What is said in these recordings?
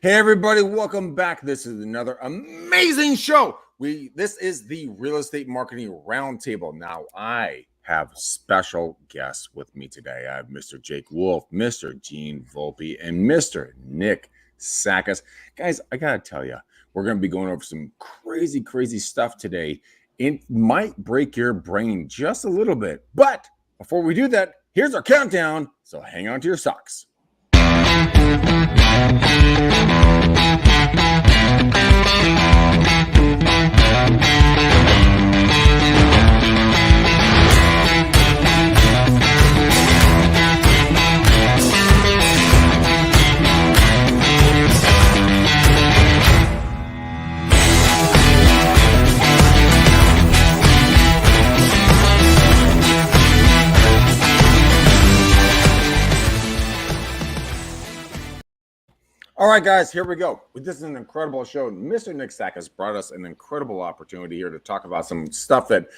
Hey everybody, welcome back. This is another amazing show. This is the Real Estate Marketing Roundtable. Now I have special guests with me today. I have Mr. Jake Wolf, Mr. Gene Volpe, and Mr. Nick Sakis. Guys, I gotta tell you, we're gonna be going over some crazy stuff today. It might break your brain just a little bit, but before we do that, here's our countdown. So hang on to your socks. All right, guys, here we go. This is an incredible show. Mr. Nick Sakis brought us an incredible opportunity here to talk about some stuff that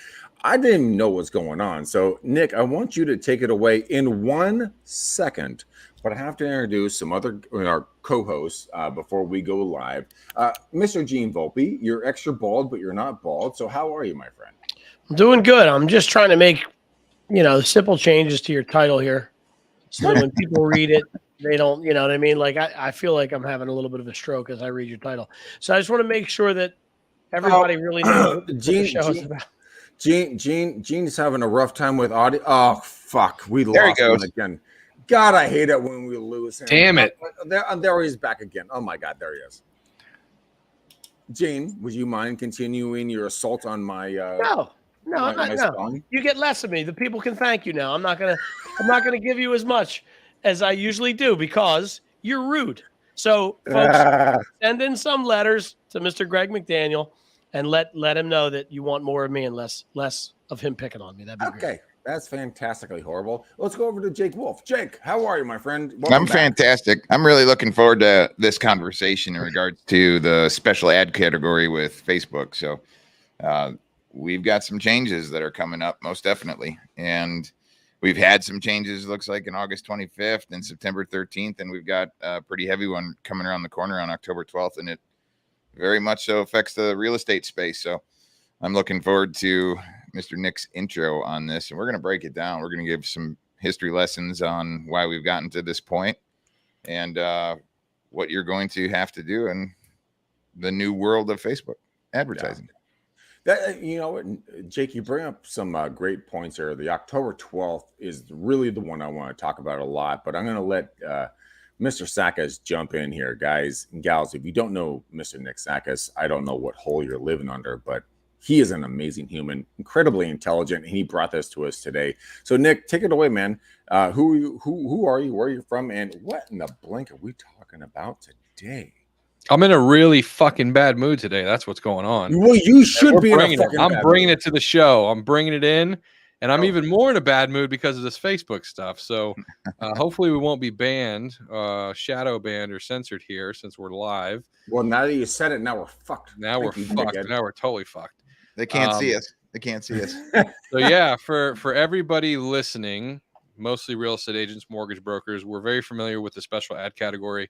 I didn't even know was going on. So, Nick, I want you to take it away in 1 second, but I have to introduce some other our co-hosts before we go live. Mr. Gene Volpe, you're extra bald, but you're not bald. So how are you, my friend? I'm doing good. I'm just trying to make, simple changes to your title here. So that when people read it, they don't, you know what I mean? Like, I feel like I'm having a little bit of a stroke as I read your title. So I just want to make sure that everybody really knows what the show is about. Gene's having a rough time with audio. Oh, fuck. We lost him again. God, I hate it when we lose him. Damn it. There he is back again. Oh, my God. There he is. Gene, would you mind continuing your assault on my No. You get less of me. The people can thank you now. I'm not gonna give you as much as I usually do because you're rude. So, folks, send in some letters to Mr. Greg McDaniel and let him know that you want more of me and less of him picking on me. That'd be great. Okay. That's fantastically horrible. Let's go over to Jake Wolf. Jake, how are you, my friend? I'm fantastic. I'm really looking forward to this conversation in regards to the special ad category with Facebook. So we've got some changes that are coming up, most definitely. And we've had some changes, looks like, in August 25th and September 13th. And we've got a pretty heavy one coming around the corner on October 12th. And it very much so affects the real estate space. So I'm looking forward to Mr. Nick's intro on this, and we're going to break it down. We're going to give some history lessons on why we've gotten to this point and what you're going to have to do in the new world of Facebook advertising. Yeah. Jake, you bring up some great points here. The October 12th is really the one I want to talk about a lot, but I'm going to let Mr. Sakis jump in here. Guys and gals, if you don't know Mr. Nick Sakis, I don't know what hole you're living under, but he is an amazing human, incredibly intelligent, and he brought this to us today. So, Nick, take it away, man. Who are you? Where are you from? And what in the blink are we talking about today? I'm in a really fucking bad mood today. That's what's going on. Well, you should be. I'm bringing it to the show. I'm bringing it in, and I'm even more in a bad mood because of this Facebook stuff. So, hopefully, we won't be banned, shadow banned, or censored here since we're live. Well, now that you said it, now we're fucked. Now we're fucked. Now we're totally fucked. They can't see us. They can't see us. So yeah, for everybody listening, mostly real estate agents, mortgage brokers, we're very familiar with the special ad category.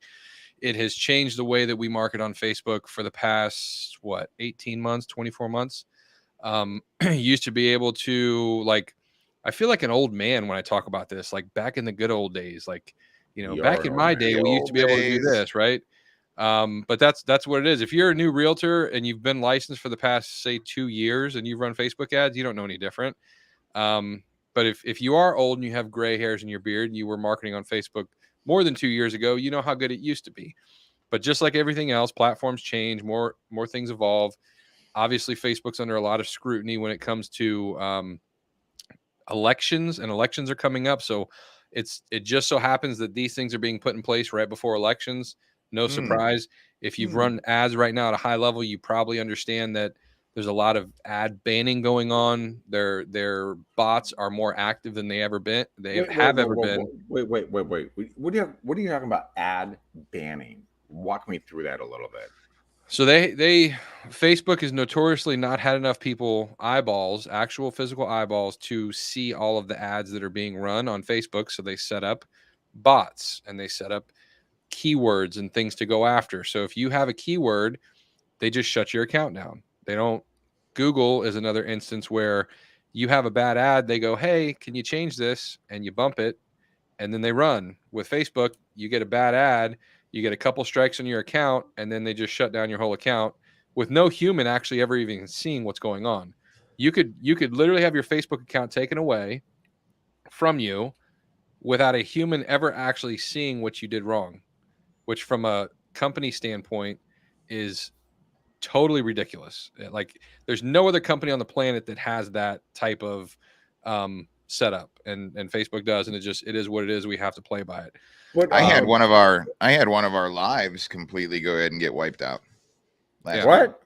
It has changed the way that we market on Facebook for the past 18 months, 24 months. Used to be able to, like, I feel like an old man when I talk about this, like back in the good old days, like, back in my day, we used to be able to do this, right? But that's what it is. If you're a new realtor and you've been licensed for the past, say, 2 years and you've run Facebook ads, you don't know any different. But if you are old and you have gray hairs in your beard and you were marketing on Facebook more than 2 years ago, you know how good it used to be. But just like everything else, platforms change, more things evolve. Obviously, Facebook's under a lot of scrutiny when it comes to elections, and elections are coming up. So it just so happens that these things are being put in place right before elections. No surprise. If you've run ads right now at a high level, you probably understand that there's a lot of ad banning going on. Their bots are more active than they ever been. Wait. What are you talking about? Ad banning? Walk me through that a little bit. So Facebook has notoriously not had enough actual physical eyeballs to see all of the ads that are being run on Facebook. So they set up bots and they set up keywords and things to go after. So if you have a keyword, they just shut your account down. They don't. Google is another instance where you have a bad ad. They go, hey, can you change this? And you bump it, and then they run. With Facebook, you get a bad ad, you get a couple strikes on your account, and then they just shut down your whole account with no human actually ever even seeing what's going on. You could literally have your Facebook account taken away from you without a human ever actually seeing what you did wrong, which from a company standpoint is totally ridiculous. Like there's no other company on the planet that has that type of setup, and Facebook does, and it is what it is. We have to play by it. But I had one of our lives completely go ahead and get wiped out. What?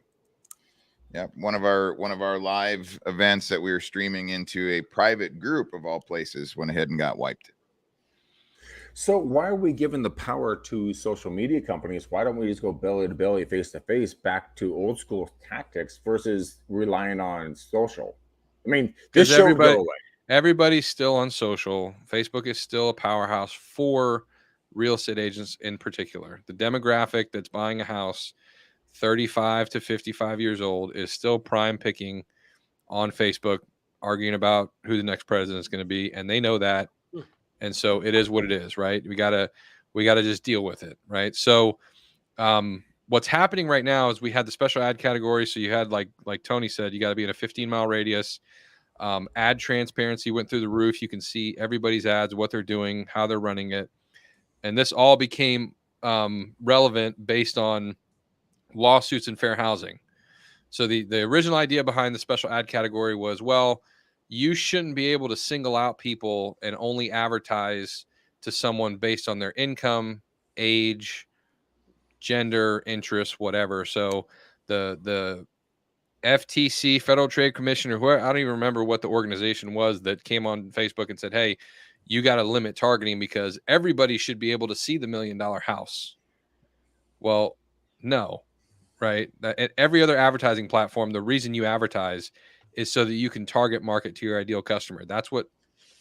Yeah, one of our live events that we were streaming into a private group of all places went ahead and got wiped. So why are we giving the power to social media companies? Why don't we just go belly to belly, face to face, back to old school tactics versus relying on social? I mean, this show would go away. Everybody's still on social. Facebook is still a powerhouse for real estate agents in particular. The demographic that's buying a house, 35 to 55 years old, is still prime picking on Facebook, arguing about who the next president is going to be, and they know that. And so it is what it is, right? We gotta just deal with it, right? So what's happening right now is we had the special ad category. So you had like Tony said, you got to be in a 15-mile radius. Ad transparency went through the roof. You can see everybody's ads, what they're doing, how they're running it. And this all became relevant based on lawsuits and fair housing. So the original idea behind the special ad category was, well, you shouldn't be able to single out people and only advertise to someone based on their income, age, gender, interests, whatever. So the FTC, Federal Trade Commission, or whoever, I don't even remember what the organization was that came on Facebook and said, hey, you got to limit targeting because everybody should be able to see the $1 million house. Well, no, right? At every other advertising platform, the reason you advertise is so that you can target market to your ideal customer. That's what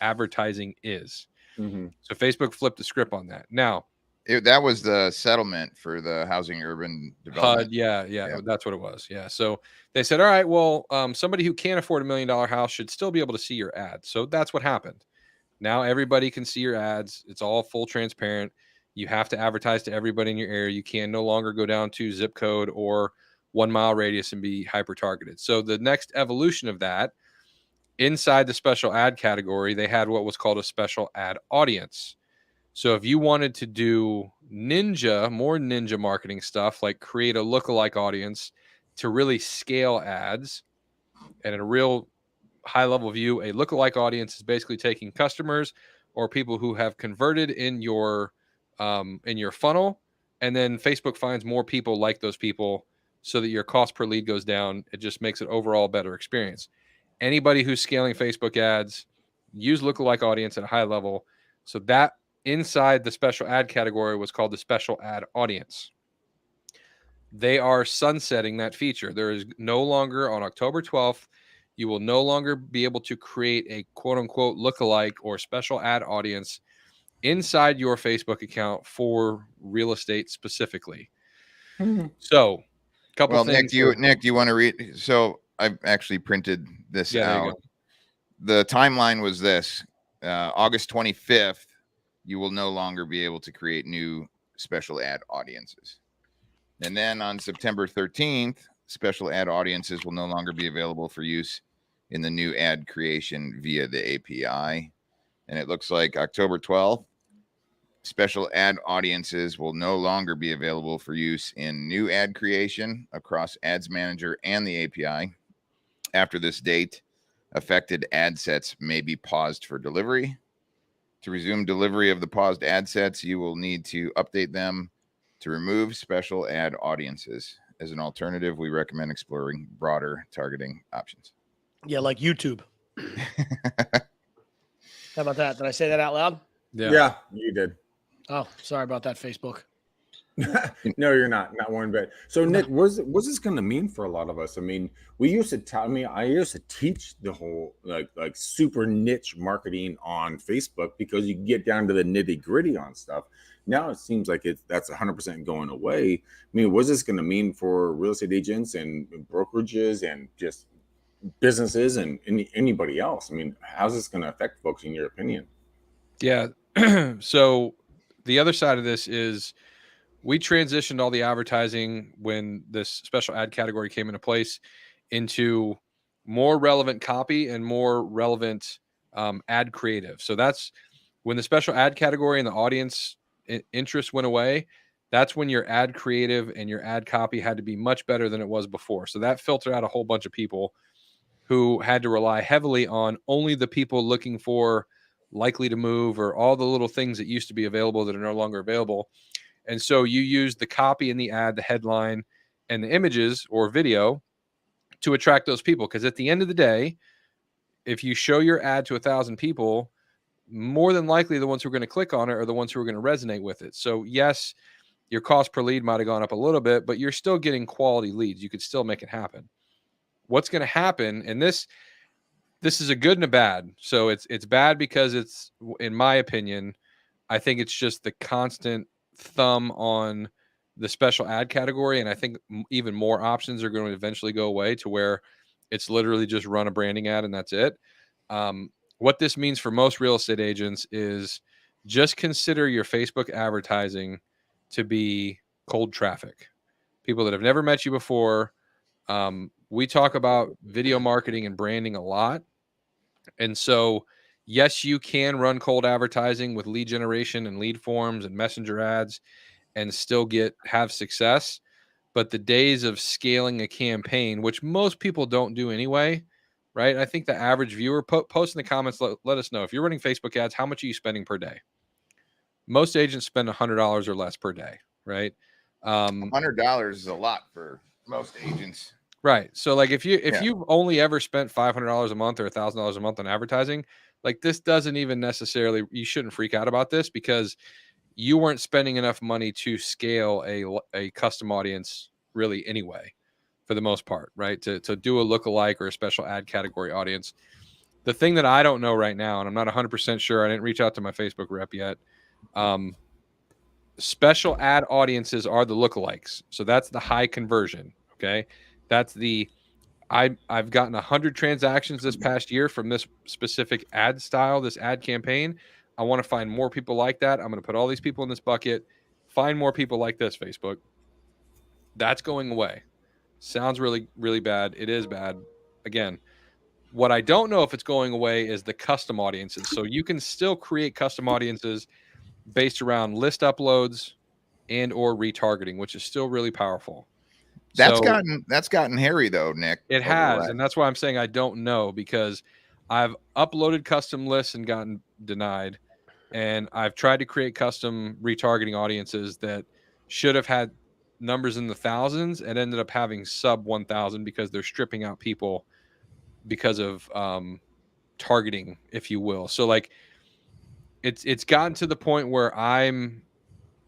advertising is. Mm-hmm. So Facebook flipped the script on that. Now, that was the settlement for the housing urban development. HUD, yeah, that's what it was. Yeah. So they said, all right, well, somebody who can't afford $1 million house should still be able to see your ad. So that's what happened. Now everybody can see your ads. It's all full transparent. You have to advertise to everybody in your area. You can no longer go down to zip code or 1 mile radius and be hyper targeted. So the next evolution of that, inside the special ad category, they had what was called a special ad audience. So if you wanted to do more ninja marketing stuff, like create a lookalike audience to really scale ads, and in a real high level view, a lookalike audience is basically taking customers or people who have converted in your funnel, and then Facebook finds more people like those people so that your cost per lead goes down. It just makes it overall better experience. Anybody who's scaling Facebook ads, use lookalike audience at a high level. So that inside the special ad category was called the special ad audience. They are sunsetting that feature. There is no longer, on October 12th, you will no longer be able to create a quote unquote lookalike or special ad audience inside your Facebook account for real estate specifically. Mm-hmm. So couple things. Nick, do you want to read? So I've actually printed this out. The timeline was this: August 25th, you will no longer be able to create new special ad audiences. And then on September 13th, special ad audiences will no longer be available for use in the new ad creation via the API. And it looks like October 12th, special ad audiences will no longer be available for use in new ad creation across Ads Manager and the API. After this date, affected ad sets may be paused for delivery. To resume delivery of the paused ad sets, you will need to update them to remove special ad audiences. As an alternative, we recommend exploring broader targeting options. Yeah, like YouTube. How about that? Did I say that out loud? Yeah, you did. Oh, sorry about that, Facebook. No, you're not one bit. So, Nick, what's this going to mean for a lot of us? I mean, I used to teach the whole like super niche marketing on Facebook because you get down to the nitty gritty on stuff. Now it seems like that's 100% going away. I mean, what's this going to mean for real estate agents and brokerages and just businesses and anybody else? I mean, how's this going to affect folks in your opinion? Yeah. So the other side of this is we transitioned all the advertising when this special ad category came into place into more relevant copy and more relevant ad creative. So that's when the special ad category and the audience interest went away. That's when your ad creative and your ad copy had to be much better than it was before. So that filtered out a whole bunch of people who had to rely heavily on only the people looking for likely to move or all the little things that used to be available that are no longer available. And so you use the copy in the ad, the headline, and the images or video to attract those people. Because at the end of the day, if you show your ad to 1,000 people, more than likely the ones who are going to click on it are the ones who are going to resonate with it. So yes, your cost per lead might have gone up a little bit, but you're still getting quality leads. You could still make it happen. What's going to happen, and this is a good and a bad. So it's bad because it's, in my opinion, I think it's just the constant thumb on the special ad category. And I think even more options are going to eventually go away to where it's literally just run a branding ad and that's it. What this means for most real estate agents is just consider your Facebook advertising to be cold traffic. People that have never met you before. We talk about video marketing and branding a lot. And so, yes, you can run cold advertising with lead generation and lead forms and messenger ads and still have success. But the days of scaling a campaign, which most people don't do anyway, right? I think the average viewer, post in the comments, let us know. If you're running Facebook ads, how much are you spending per day? Most agents spend $100 or less per day, right? $100 is a lot for most agents. Right. So like if you've only ever spent $500 a month or $1,000 a month on advertising, like this doesn't even necessarily, you shouldn't freak out about this because you weren't spending enough money to scale a custom audience really anyway, for the most part, right? To do a lookalike or a special ad category audience. The thing that I don't know right now, and I'm not 100% sure, I didn't reach out to my Facebook rep yet. Special ad audiences are the lookalikes. So that's the high conversion. Okay. That's I've gotten 100 transactions this past year from this specific ad style, this ad campaign. I want to find more people like that. I'm going to put all these people in this bucket, find more people like this, Facebook. That's going away. Sounds really, really bad. It is bad. Again, what I don't know if it's going away is the custom audiences. So you can still create custom audiences based around list uploads and or retargeting, which is still really powerful. That's gotten hairy though, Nick. It has, and that's why I'm saying I don't know, because I've uploaded custom lists and gotten denied, and I've tried to create custom retargeting audiences that should have had numbers in the thousands and ended up having sub 1,000 because they're stripping out people because of targeting, if you will. So like it's gotten to the point where I'm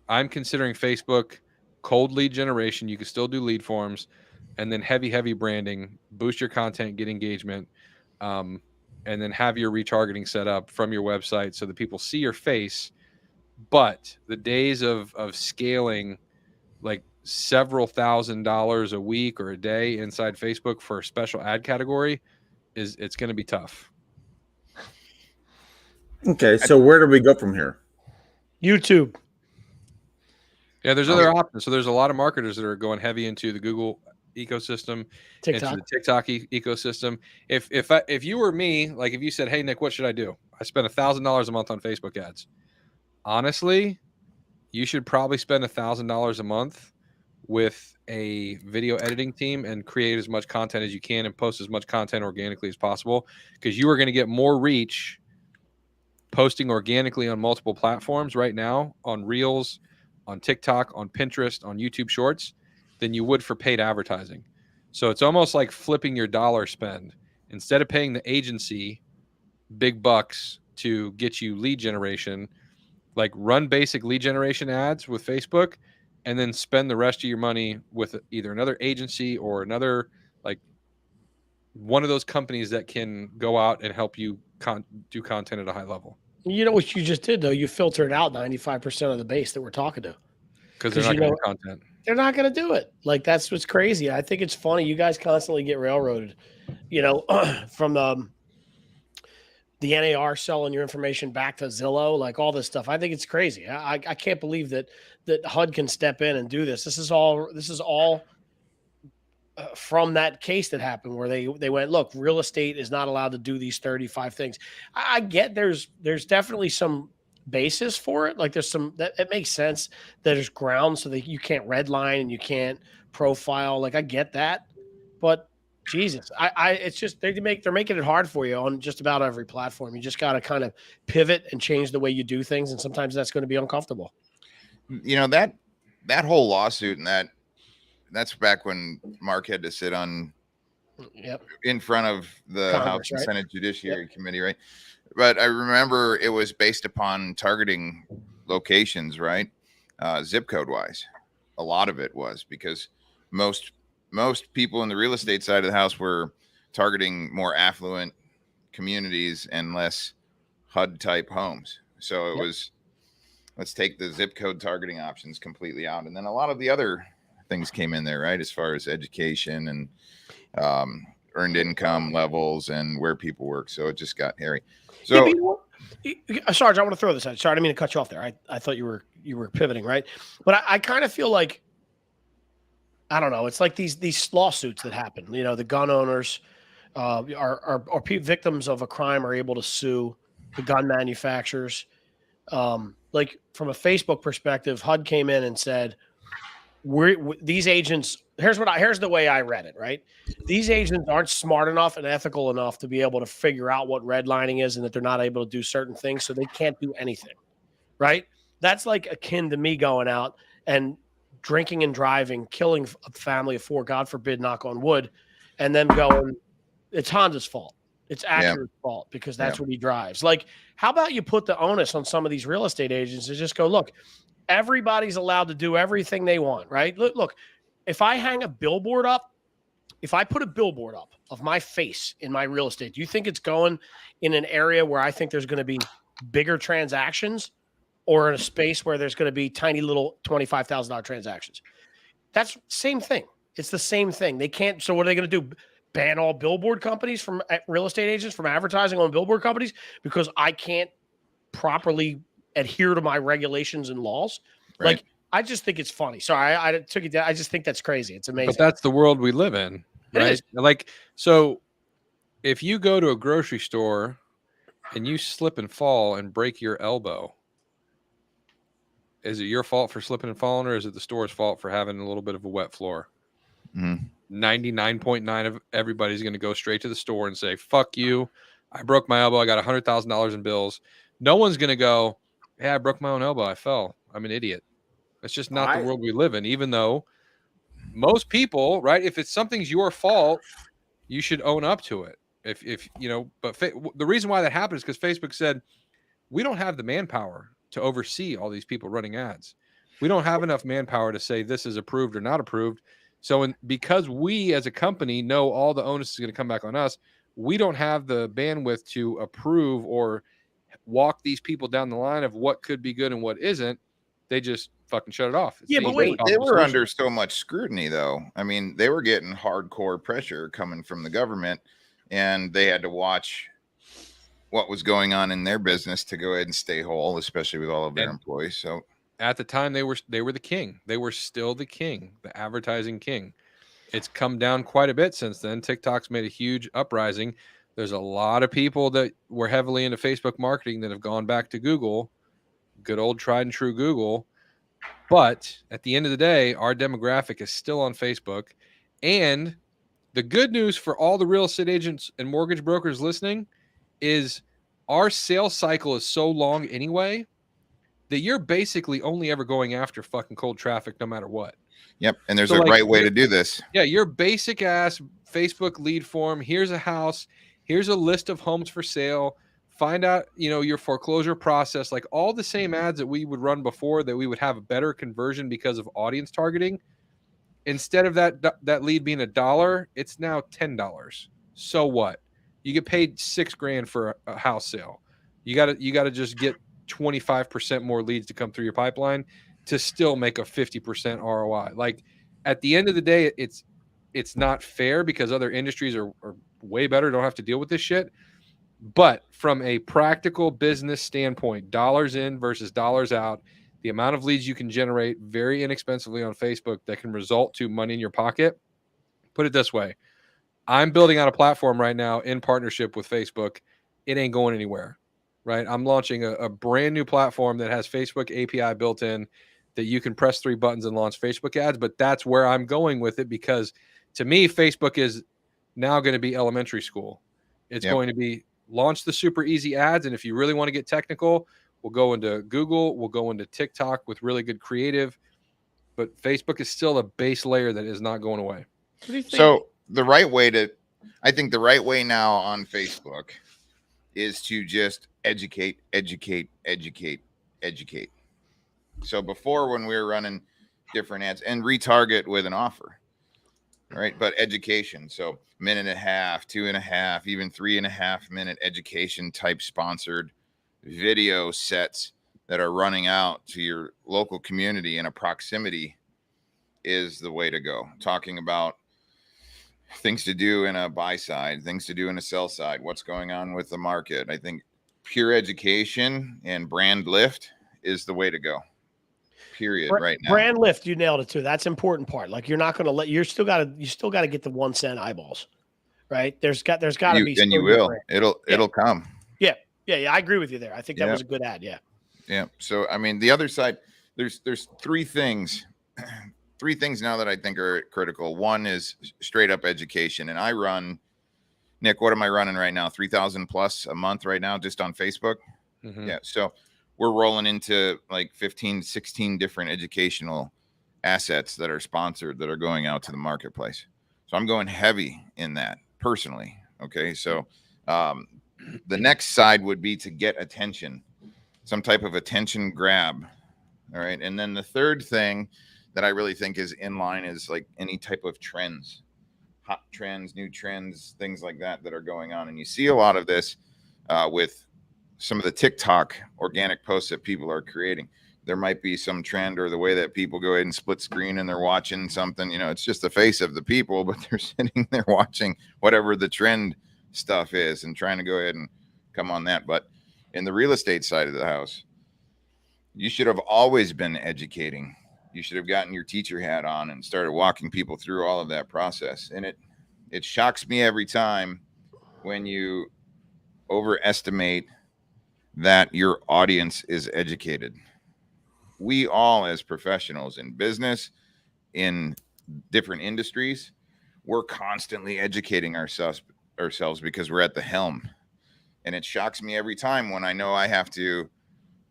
considering Facebook cold lead generation. You can still do lead forms, and then heavy branding, boost your content, get engagement, and then have your retargeting set up from your website so that people see your face. But the days of scaling like several $1,000s a week or a day inside Facebook for a special ad category it's going to be tough. Okay, so where do we go from here? YouTube. Yeah, there's other options. So there's a lot of marketers that are going heavy into the Google ecosystem, TikTok. into the TikTok ecosystem. If you were me, like if you said, "Hey Nick, what should I do?" I spend $1,000 a month on Facebook ads. Honestly, you should probably spend $1,000 a month with a video editing team and create as much content as you can and post as much content organically as possible, because you are going to get more reach posting organically on multiple platforms right now, on Reels, on TikTok, on Pinterest, on YouTube Shorts, than you would for paid advertising. So it's almost like flipping your dollar spend. Instead of paying the agency big bucks to get you lead generation, like run basic lead generation ads with Facebook and then spend the rest of your money with either another agency or another, like one of those companies that can go out and help you do content at a high level. You know what you just did though? You filtered out 95% of the base that we're talking to. Because they're not going to do content. They're not going to do it. Like, that's what's crazy. I think it's funny. You guys constantly get railroaded, from the NAR selling your information back to Zillow, like all this stuff. I think it's crazy. I can't believe that HUD can step in and do this. This is all from that case that happened where they went, look, real estate is not allowed to do these 35 things. I get there's definitely some basis for it. Like there's some that it makes sense that there's grounds so that you can't redline and you can't profile. Like I get that, but Jesus, it's just they're making it hard for you on just about every platform. You just got to kind of pivot and change the way you do things, and sometimes that's going to be uncomfortable. That whole lawsuit and that's back when Mark had to sit on in front of the Congress, House and Senate Judiciary Committee, right? But I remember it was based upon targeting locations, right? Zip code wise, a lot of it was because most people in the real estate side of the house were targeting more affluent communities and less HUD type homes. So it was, let's take the zip code targeting options completely out. And then a lot of the other things came in there, right? As far as education and earned income levels and where people work. So it just got hairy. So Sarge, I want to throw this out. Sorry, I didn't mean to cut you off there. I thought you were pivoting, right? But I kind of feel like, I don't know. It's like these lawsuits that happen. The gun owners are victims of a crime are able to sue the gun manufacturers. Like from a Facebook perspective, HUD came in and said, these agents. Here's the way I read it. Right, these agents aren't smart enough and ethical enough to be able to figure out what redlining is, and that they're not able to do certain things, so they can't do anything. Right, that's like akin to me going out and drinking and driving, killing a family of 4, God forbid, knock on wood, and then going, it's Honda's fault. It's Acura's fault because that's what he drives. Like, how about you put the onus on some of these real estate agents to just go, look, everybody's allowed to do everything they want, right? Look, if I hang a billboard up, if I put a billboard up of my face in my real estate, do you think it's going in an area where I think there's going to be bigger transactions, or in a space where there's going to be tiny little $25,000 transactions? That's same thing. It's the same thing. They can't. So what are they going to do? Ban all billboard companies from real estate agents from advertising on billboard companies because I can't properly adhere to my regulations and laws? Right. Like, I just think it's funny. Sorry, I took it down. I just think that's crazy. It's amazing. But that's the world we live in, right? Like, so if you go to a grocery store and you slip and fall and break your elbow, is it your fault for slipping and falling, or is it the store's fault for having a little bit of a wet floor? 99.9 of everybody's going to go straight to the store and say, fuck you. I broke my elbow. I got $100,000 in bills. No one's going to go, hey, I broke my own elbow. I fell. I'm an idiot. It's just not the world we live in, even though most people, right, if it's something's your fault, you should own up to it. If but the reason why that happened is because Facebook said, we don't have the manpower to oversee all these people running ads. We don't have enough manpower to say this is approved or not approved. So because we as a company know all the onus is going to come back on us, we don't have the bandwidth to approve or walk these people down the line of what could be good and what isn't. They just fucking shut it off. But wait, they were under so much scrutiny, though. I mean, they were getting hardcore pressure coming from the government, and they had to watch what was going on in their business to go ahead and stay whole, especially with all of their employees. So at the time, they were the king. They were still the king, the advertising king. It's come down quite a bit since then. TikTok's made a huge uprising. There's a lot of people that were heavily into Facebook marketing that have gone back to Google, good old tried and true Google. But at the end of the day, our demographic is still on Facebook. And the good news for all the real estate agents and mortgage brokers listening is our sales cycle is so long anyway that you're basically only ever going after fucking cold traffic no matter what. Yep. And there's a right way to do this. Yeah. Your basic ass Facebook lead form. Here's a house. Here's a list of homes for sale. Find out, your foreclosure process, like all the same ads that we would run before that we would have a better conversion because of audience targeting. Instead of that lead being $1, it's now $10. So what? You get paid $6,000 for a house sale. You got to just get 25% more leads to come through your pipeline to still make a 50% ROI. Like at the end of the day, it's not fair because other industries are way better, don't have to deal with this shit. But from a practical business standpoint, dollars in versus dollars out, the amount of leads you can generate very inexpensively on Facebook that can result to money in your pocket. Put it this way. I'm building out a platform right now in partnership with Facebook. It ain't going anywhere, right? I'm launching a brand new platform that has Facebook API built in that you can press 3 buttons and launch Facebook ads. But that's where I'm going with it because to me, Facebook is now going to be elementary school. It's going to be launch the super easy ads. And if you really want to get technical, we'll go into Google, we'll go into TikTok with really good creative. But Facebook is still a base layer that is not going away. What do you think? So I think the right way now on Facebook is to just educate. So before, when we were running different ads and retarget with an offer, right? But education. So 1.5 minutes, 2.5, even 3.5 minute education type sponsored video sets that are running out to your local community in a proximity is the way to go. Talking about things to do in a buy side, things to do in a sell side, what's going on with the market. I think pure education and brand lift is the way to go. Period. Right now. Brand lift, you nailed it too. That's important part. Like you're not going to you still got to get the 1 cent eyeballs, right? There's got to be. And you will. It'll come. Yeah. I agree with you there. I think that was a good ad. Yeah. Yeah. So I mean, the other side, there's 3 things. 3 things now that I think are critical. One is straight up education. And I run, Nick, what am I running right now? 3,000 plus a month right now, just on Facebook. Mm-hmm. Yeah. So we're rolling into like 15, 16 different educational assets that are sponsored that are going out to the marketplace. So I'm going heavy in that personally. Okay. So the next side would be to get attention, some type of attention grab. All right. And then the third thing that I really think is in line is like any type of trends, hot trends, new trends, things like that are going on. And you see a lot of this with some of the TikTok organic posts that people are creating. There might be some trend or the way that people go ahead and split screen and they're watching something, it's just the face of the people, but they're sitting there watching whatever the trend stuff is and trying to go ahead and come on that. But in the real estate side of the house, you should have always been educating. You should have gotten your teacher hat on and started walking people through all of that process. And it shocks me every time when you overestimate that your audience is educated. We all, as professionals in business, in different industries, we're constantly educating ourselves because we're at the helm. And it shocks me every time when I know I have to,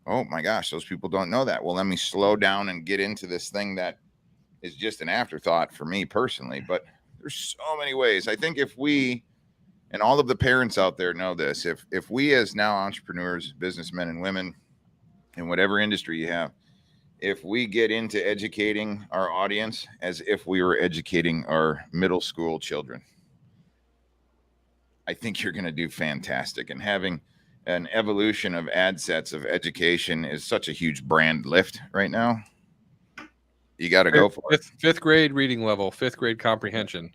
oh my gosh, those people don't know that. Well, let me slow down and get into this thing that is just an afterthought for me personally. But there's so many ways. I think if we, and all of the parents out there know this, if we as now entrepreneurs, businessmen and women, in whatever industry you have, if we get into educating our audience as if we were educating our middle school children, I think you're going to do fantastic. And having an evolution of ad sets of education is such a huge brand lift right now. You got to go for it. 5th grade reading level, 5th grade comprehension.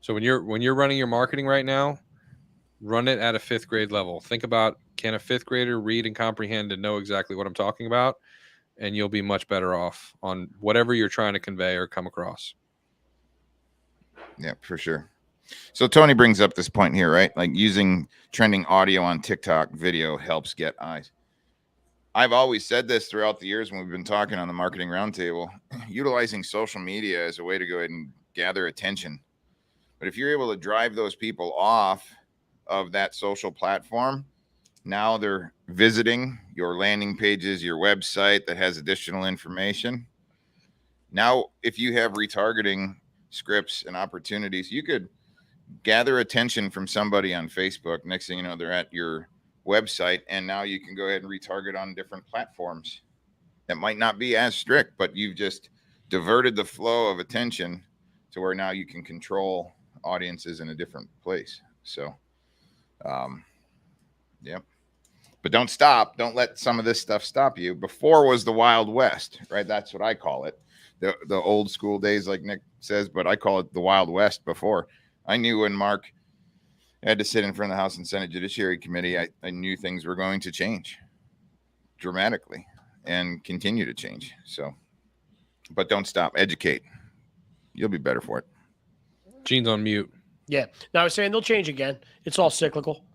So when you're running your marketing right now, run it at a 5th grade level. Think about, can a 5th grader read and comprehend and know exactly what I'm talking about? And you'll be much better off on whatever you're trying to convey or come across. Yeah, for sure. So Tony brings up this point here, right? Like using trending audio on TikTok video helps get eyes. I've always said this throughout the years when we've been talking on the marketing roundtable, utilizing social media as a way to go ahead and gather attention. But if you're able to drive those people off of that social platform, now they're visiting your landing pages, your website that has additional information. Now, if you have retargeting scripts and opportunities, you could gather attention from somebody on Facebook. Next thing you know, they're at your website, and now you can go ahead and retarget on different platforms that might not be as strict, but you've just diverted the flow of attention to where now you can control audiences in a different place. So, yeah. But don't stop. Don't let some of this stuff stop you. Before was the Wild West, right? That's what I call it. The old school days, like Nick says, but I call it the Wild West before. I knew when Mark had to sit in front of the House and Senate Judiciary Committee, I knew things were going to change dramatically and continue to change. So, but don't stop. Educate. You'll be better for it. Gene's on mute. Yeah. Now I was saying they'll change again. It's all cyclical,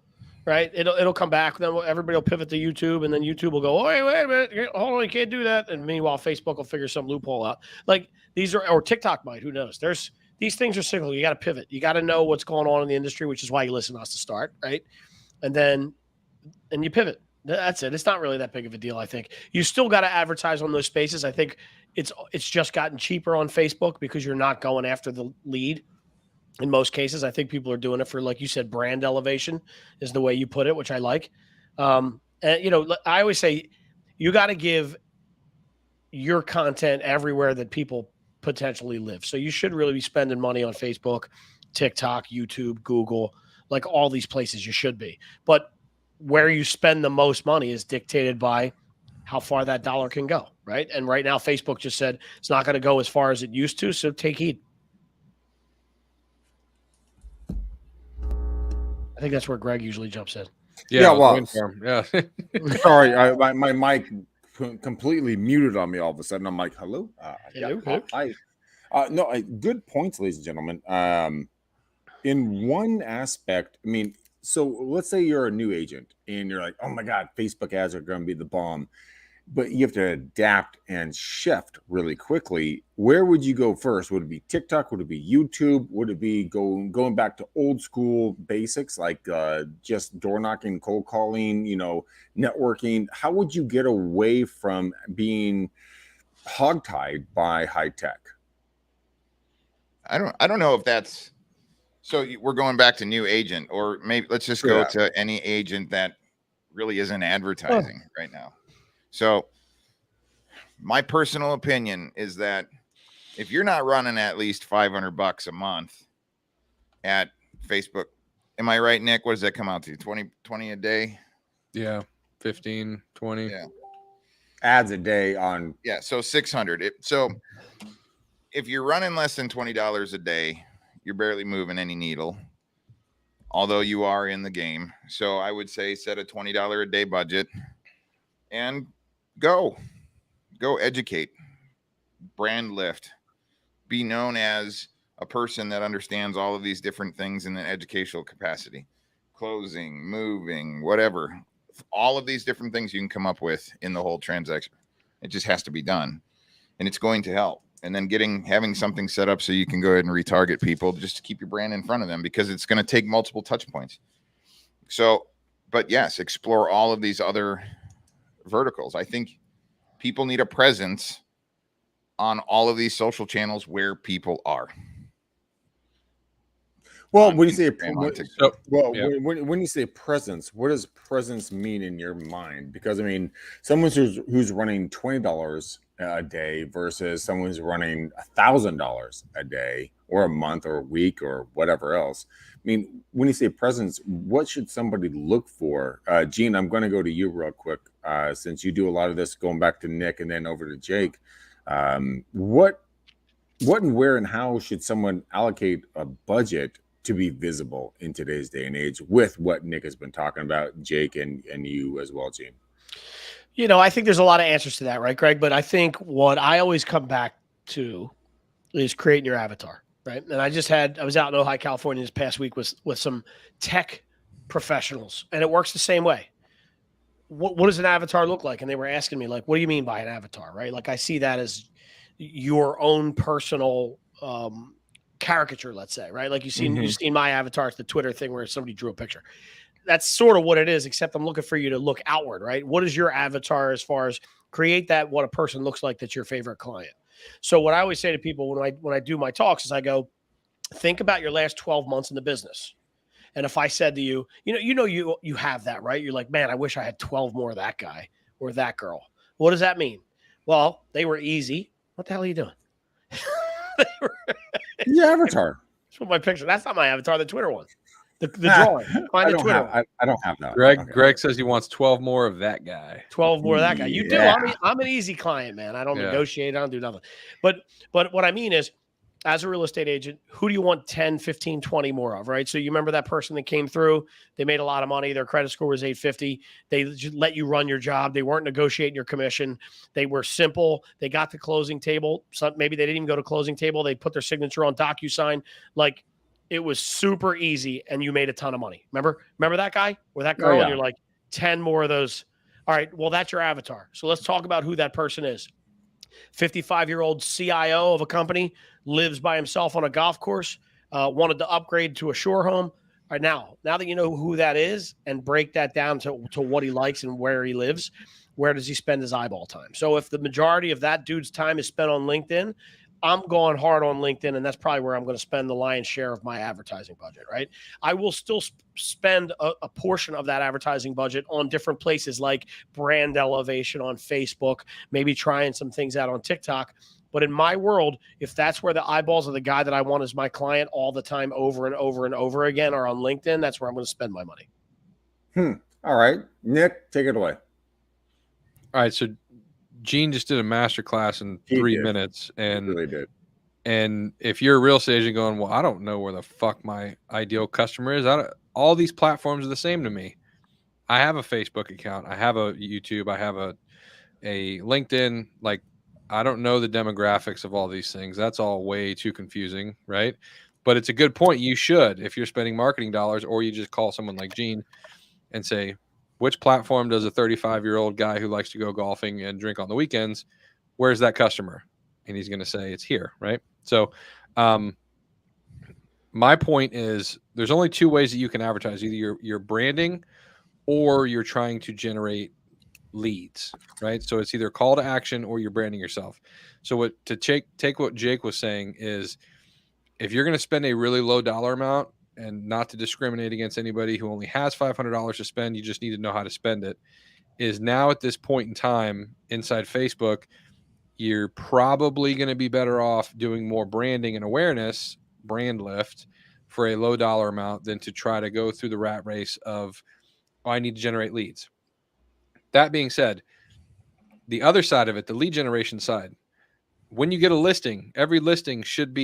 right? It'll come back. Then everybody will pivot to YouTube, and then YouTube will go, oh, wait a minute, hold on, you can't do that. And meanwhile, Facebook will figure some loophole out. Like these are, or TikTok might. Who knows? These things are cyclical. You got to pivot. You got to know what's going on in the industry, which is why you listen to us to start, right? And you pivot. That's it. It's not really that big of a deal, I think. You still got to advertise on those spaces. I think it's just gotten cheaper on Facebook because you're not going after the lead in most cases. I think people are doing it for, like you said, brand elevation is the way you put it, which I like. And, I always say you got to give your content everywhere that people potentially live. So you should really be spending money on Facebook, TikTok, YouTube, Google, like all these places you should be. But where you spend the most money is dictated by how far that dollar can go, right? And right now, Facebook just said it's not going to go as far as it used to, so take heed. I think that's where Greg usually jumps in. Yeah, well, yeah. Sorry, my mic completely muted on me all of a sudden. I'm like, hello? No, good points, ladies and gentlemen. In one aspect, I mean, so let's say you're a new agent and you're like, oh my God, Facebook ads are going to be the bomb. But you have to adapt and shift really quickly. Where would you go first? Would it be TikTok? Would it be YouTube? Would it be going back to old school basics like just door knocking, cold calling, networking? How would you get away from being hogtied by high tech? I don't know if that's so. We're going back to new agent, or maybe let's just go to any agent that really isn't advertising right now. So my personal opinion is that if you're not running at least $500 a month at Facebook, am I right, Nick? What does that come out to? 20 a day? Yeah. 15, 20. Yeah. Ads a day on. Yeah. So 600. So if you're running less than $20 a day, you're barely moving any needle, although you are in the game. So I would say set a $20 a day budget and go educate, brand lift, be known as a person that understands all of these different things in an educational capacity, closing, moving, whatever, all of these different things you can come up with in the whole transaction. It just has to be done, and it's going to help. And then having something set up so you can go ahead and retarget people just to keep your brand in front of them, because it's going to take multiple touch points. So, but yes, explore all of these other verticals. I think people need a presence on all of these social channels where people are. Well, when you say when you say presence, what does presence mean in your mind? Because I mean, someone who's running $20 a day versus someone who's running $1,000 a day or a month or a week or whatever else. I mean, when you say presence, what should somebody look for? Gene, I'm going to go to you real quick since you do a lot of this, going back to Nick and then over to Jake. What and where and how should someone allocate a budget to be visible in today's day and age with what Nick has been talking about, Jake, and you as well, Gene? I think there's a lot of answers to that, right, Greg? But I think what I always come back to is creating your avatar, right? And I was out in Ojai, California this past week with some tech professionals, and it works the same way. What does an avatar look like? And they were asking me, like, what do you mean by an avatar, right? Like, I see that as your own personal caricature, let's say, right? Like you've seen my avatar, it's the Twitter thing where somebody drew a picture. That's sort of what it is, except I'm looking for you to look outward, right? What is your avatar as far as create that, what a person looks like that's your favorite client? So what I always say to people when I do my talks is I go, think about your last 12 months in the business. And if I said to you, you have that, right? You're like, man, I wish I had 12 more of that guy or that girl. What does that mean? Well, they were easy. What the hell are you doing? Your avatar. That's what my picture. That's not my avatar, the Twitter one. The drawing. Find the Twitter. I don't have that. Greg says he wants 12 more of that guy. 12 more of that guy. You do. Yeah. I'm an easy client, man. I don't negotiate. I don't do nothing. But what I mean is, as a real estate agent, who do you want 10, 15, 20 more of, right? So you remember that person that came through, they made a lot of money. Their credit score was 850. They just let you run your job. They weren't negotiating your commission. They were simple. They got the closing table. Maybe they didn't even go to closing table. They put their signature on DocuSign. Like, it was super easy, and you made a ton of money. Remember that guy or that girl? And you're like, 10 more of those. All right, well, that's your avatar. So let's talk about who that person is. 55-year-old CIO of a company, lives by himself on a golf course, wanted to upgrade to a shore home. All right, now that you know who that is and break that down to what he likes and where he lives, where does he spend his eyeball time? So if the majority of that dude's time is spent on LinkedIn, I'm going hard on LinkedIn, and that's probably where I'm going to spend the lion's share of my advertising budget, right? I will still spend a portion of that advertising budget on different places like brand elevation on Facebook, maybe trying some things out on TikTok. But in my world, if that's where the eyeballs of the guy that I want as my client all the time over and over and over again are on LinkedIn, that's where I'm going to spend my money. All right. Nick, take it away. All right. So Gene just did a master class in 3 minutes. And he really did. And if you're a real estate agent going, well, I don't know where the fuck my ideal customer is. All these platforms are the same to me. I have a Facebook account. I have a YouTube. I have a LinkedIn. Like, I don't know the demographics of all these things. That's all way too confusing, right? But it's a good point. You should, if you're spending marketing dollars, or you just call someone like Gene and say, which platform does a 35-year-old guy who likes to go golfing and drink on the weekends, where's that customer? And he's going to say it's here, right? So my point is there's only two ways that you can advertise. Either you're branding or you're trying to generate leads, right? So it's either call to action or you're branding yourself. So take what Jake was saying is, if you're going to spend a really low dollar amount, and not to discriminate against anybody who only has $500 to spend, you just need to know how to spend it, is now at this point in time inside Facebook, you're probably going to be better off doing more branding and awareness, brand lift, for a low dollar amount than to try to go through the rat race of, oh, I need to generate leads. That being said, the other side of it, the lead generation side, when you get a listing, every listing should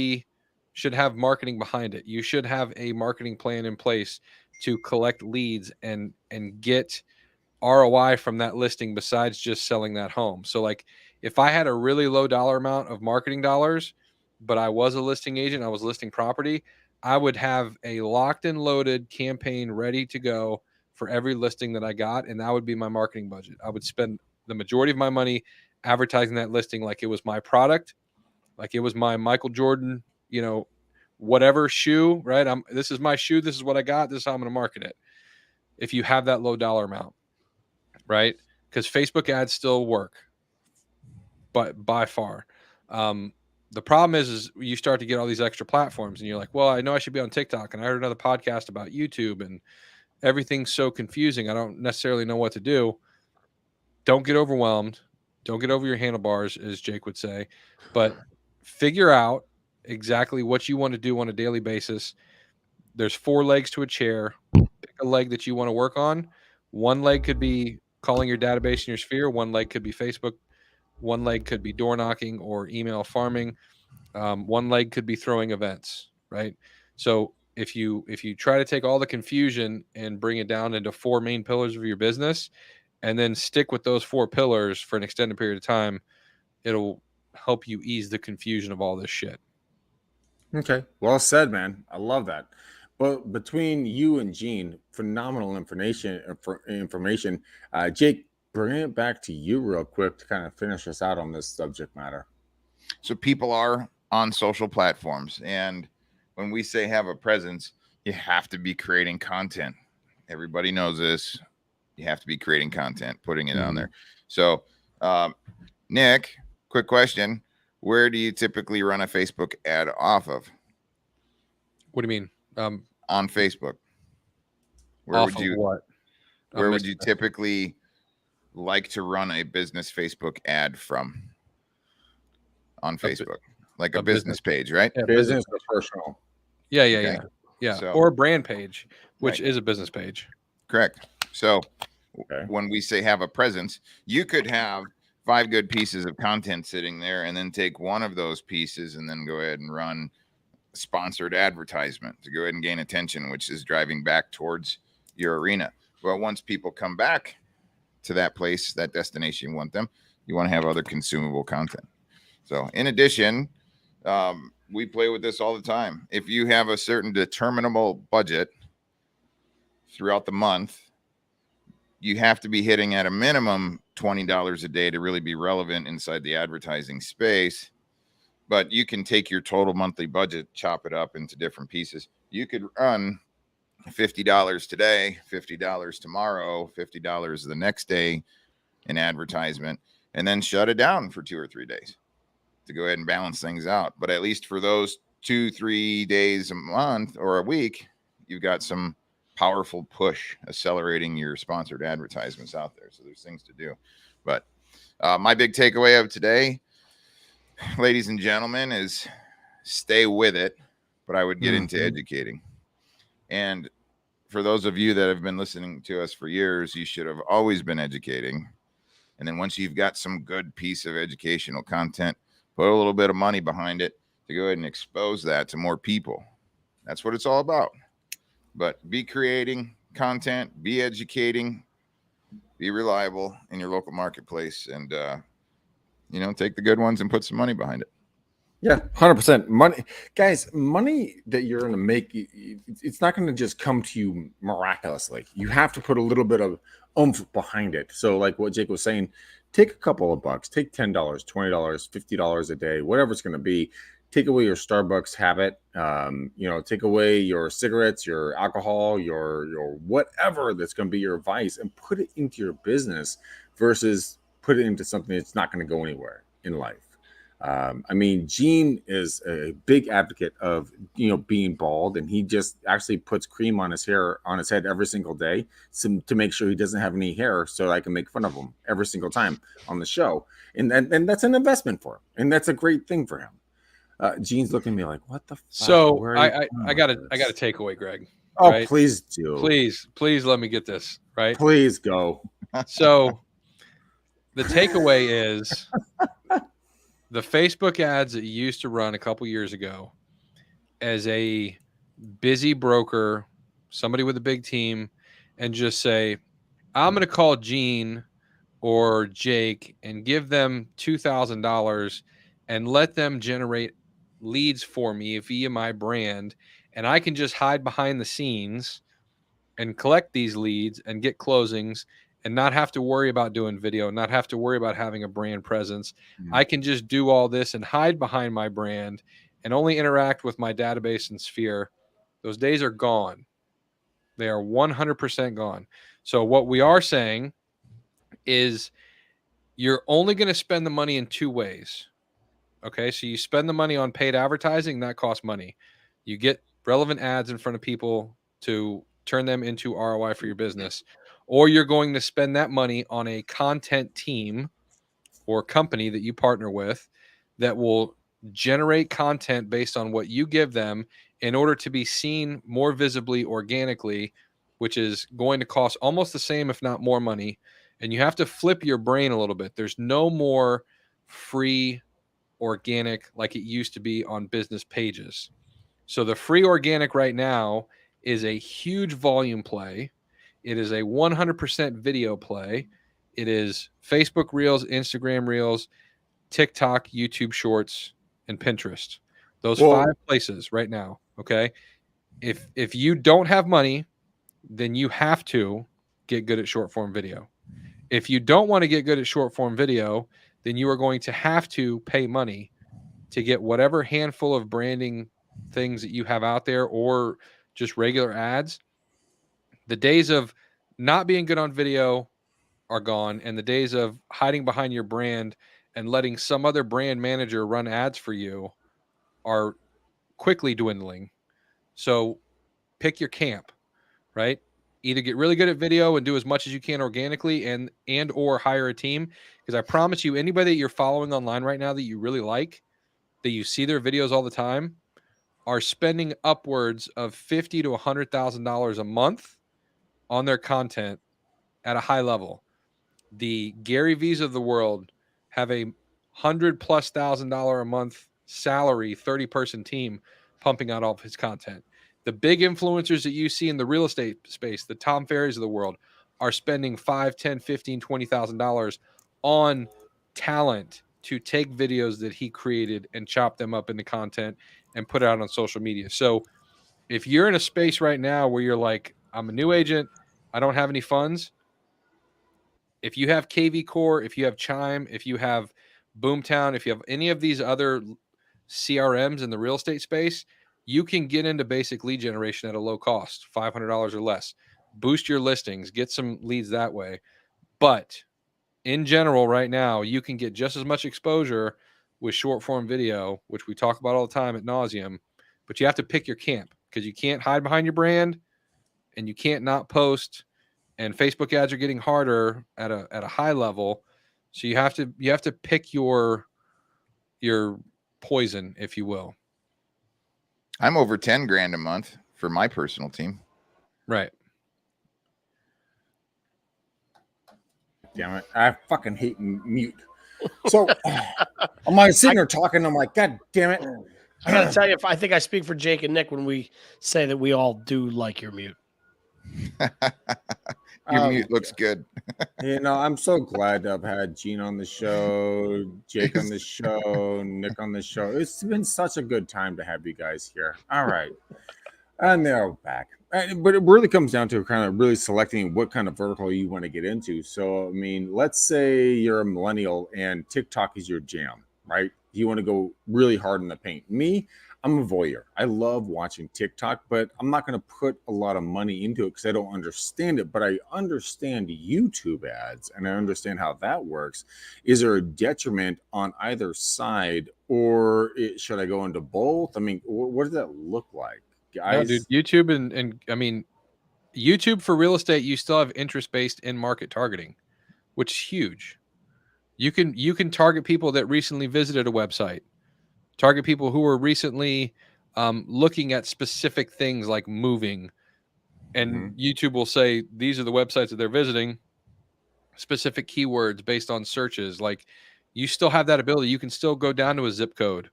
have marketing behind it. You should have a marketing plan in place to collect leads and get ROI from that listing besides just selling that home. So like, if I had a really low dollar amount of marketing dollars, but I was a listing agent, I was listing property, I would have a locked and loaded campaign ready to go for every listing that I got. And that would be my marketing budget. I would spend the majority of my money advertising that listing like it was my product, like it was my Michael Jordan, whatever shoe, right? This is my shoe. This is what I got. This is how I'm going to market it. If you have that low dollar amount, right? Because Facebook ads still work, but by far. The problem is you start to get all these extra platforms and you're like, well, I know I should be on TikTok, and I heard another podcast about YouTube, and everything's so confusing. I don't necessarily know what to do. Don't get overwhelmed. Don't get over your handlebars, as Jake would say, but figure out exactly what you want to do on a daily basis. There's 4 legs to a chair. Pick a leg that you want to work on. One leg could be calling your database in your sphere. One leg could be Facebook. One leg could be door knocking or email farming. One leg could be throwing events, right? So if you try to take all the confusion and bring it down into 4 main pillars of your business, and then stick with those 4 pillars for an extended period of time, it'll help you ease the confusion of all this shit. Okay. Well said, man. I love that. But between you and Gene, phenomenal information. Jake, bring it back to you real quick to kind of finish us out on this subject matter. So people are on social platforms, and when we say have a presence, you have to be creating content. Everybody knows this. You have to be creating content, putting it on there. So, Nick, quick question. Where do you typically run a Facebook ad off of? What do you mean? On Facebook. Where would you typically like to run a business Facebook ad from? On Facebook. Like a business page, right? Yeah, business or personal. Yeah. Yeah, So, or a brand page, which right. is a business page. Correct. So Okay. when we say have a presence, you could have 5 good pieces of content sitting there and then take one of those pieces and then go ahead and run sponsored advertisement to go ahead and gain attention, which is driving back towards your arena. Well, once people come back to that place, that destination you want them, you want to have other consumable content. So in addition, we play with this all the time. If you have a certain determinable budget throughout the month, you have to be hitting at a minimum $20 a day to really be relevant inside the advertising space. But you can take your total monthly budget, chop it up into different pieces. You could run $50 today, $50 tomorrow, $50 the next day in advertisement, and then shut it down for 2 or 3 days to go ahead and balance things out. But at least for those 2-3 days a month or a week, you've got some powerful push accelerating your sponsored advertisements out there. So there's things to do. But my big takeaway of today, ladies and gentlemen, is stay with it, but I would get into educating. And for those of you that have been listening to us for years, you should have always been educating. And then once you've got some good piece of educational content, put a little bit of money behind it to go ahead and expose that to more people. That's what it's all about. But be creating content, be educating, be reliable in your local marketplace, and take the good ones and put some money behind it. Yeah, 100%. Money, guys, money that you're going to make, it's not going to just come to you miraculously. You have to put a little bit of oomph behind it. So like what Jake was saying, take a couple of bucks, take $10, $20, $50 a day, whatever it's going to be. Take away your Starbucks habit, take away your cigarettes, your alcohol, your whatever that's going to be your vice, and put it into your business versus put it into something that's not going to go anywhere in life. Gene is a big advocate of, being bald, and he just actually puts cream on his head every single day to make sure he doesn't have any hair, so I can make fun of him every single time on the show. And that's an investment for him, and that's a great thing for him. Gene's looking at me like, what the fuck? So I got a takeaway, Greg. Oh, right? Please do. Please let me get this right. Please go. So the takeaway is the Facebook ads that you used to run a couple years ago as a busy broker, somebody with a big team, and just say, I'm going to call Gene or Jake and give them $2,000 and let them generate leads for me via my brand. And I can just hide behind the scenes and collect these leads and get closings and not have to worry about doing video, not have to worry about having a brand presence. I can just do all this and hide behind my brand and only interact with my database and sphere. Those days are gone. They are 100% gone. So what we are saying is you're only going to spend the money in 2 ways. Okay, so you spend the money on paid advertising, that costs money. You get relevant ads in front of people to turn them into ROI for your business, or you're going to spend that money on a content team or company that you partner with that will generate content based on what you give them in order to be seen more visibly organically, which is going to cost almost the same, if not more money. And you have to flip your brain a little bit. There's no more free organic like it used to be on business pages. So the free organic right now is a huge volume play. It is a 100% video play. It is Facebook Reels, Instagram Reels, TikTok, YouTube Shorts, and Pinterest. Those 5 places right now, okay? If you don't have money, then you have to get good at short form video. If you don't want to get good at short form video, then you are going to have to pay money to get whatever handful of branding things that you have out there or just regular ads. The days of not being good on video are gone, and the days of hiding behind your brand and letting some other brand manager run ads for you are quickly dwindling. So pick your camp, right? Either get really good at video and do as much as you can organically and or hire a team. Because I promise you, anybody that you're following online right now that you really like, that you see their videos all the time, are spending upwards of $50,000 to $100,000 a month on their content at a high level. The Gary V's of the world have a $100,000+ a month salary, 30-person team pumping out all of his content. The big influencers that you see in the real estate space, the Tom Ferrys of the world, are spending $5,000, $10,000, $15,000, $20,000 on talent to take videos that he created and chop them up into content and put it out on social media. So if you're in a space right now where you're like, I'm a new agent, I don't have any funds. If you have KV Core, if you have Chime, if you have Boomtown, if you have any of these other CRMs in the real estate space, you can get into basic lead generation at a low cost, $500 or less. Boost your listings, get some leads that way. But in general, right now, you can get just as much exposure with short form video, which we talk about all the time at nauseum, but you have to pick your camp because you can't hide behind your brand and you can't not post. And Facebook ads are getting harder at a high level. So you have to pick your poison, if you will. I'm over 10 grand a month for my personal team. Right. Damn it. I fucking hate mute. So I'm like sitting there talking. I'm like, God damn it. I got to tell you, I think I speak for Jake and Nick when we say that we all do like your mute. Your mute looks good. You know, I'm so glad to have had Gene on the show, Jake on the show, Nick on the show. It's been such a good time to have you guys here. All right. And they're back. But it really comes down to kind of really selecting what kind of vertical you want to get into. So, I mean, let's say you're a millennial and TikTok is your jam, right? You want to go really hard in the paint. Me, I'm a voyeur. I love watching TikTok, but I'm not going to put a lot of money into it because I don't understand it. But I understand YouTube ads and I understand how that works. Is there a detriment on either side, or should I go into both? I mean, what does that look like? Guys? No, dude, YouTube and I mean, YouTube for real estate, you still have interest-based in-market targeting, which is huge. You can target people that recently visited a website, target people who were recently looking at specific things like moving, and YouTube will say these are the websites that they're visiting, specific keywords based on searches. Like, you still have that ability. You can still go down to a zip code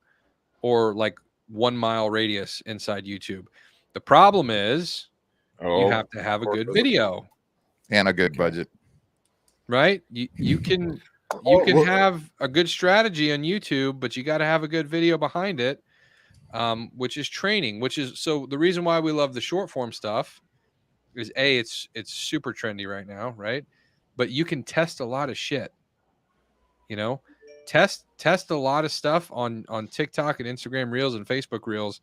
or like 1 mile radius inside YouTube. The problem is you have to have a good video and a good budget, right? You can have a good strategy on YouTube, but you got to have a good video behind it, which is training. So the reason why we love the short form stuff is it's super trendy right now, right? But you can test a lot of shit. You know, test a lot of stuff on TikTok and Instagram Reels and Facebook Reels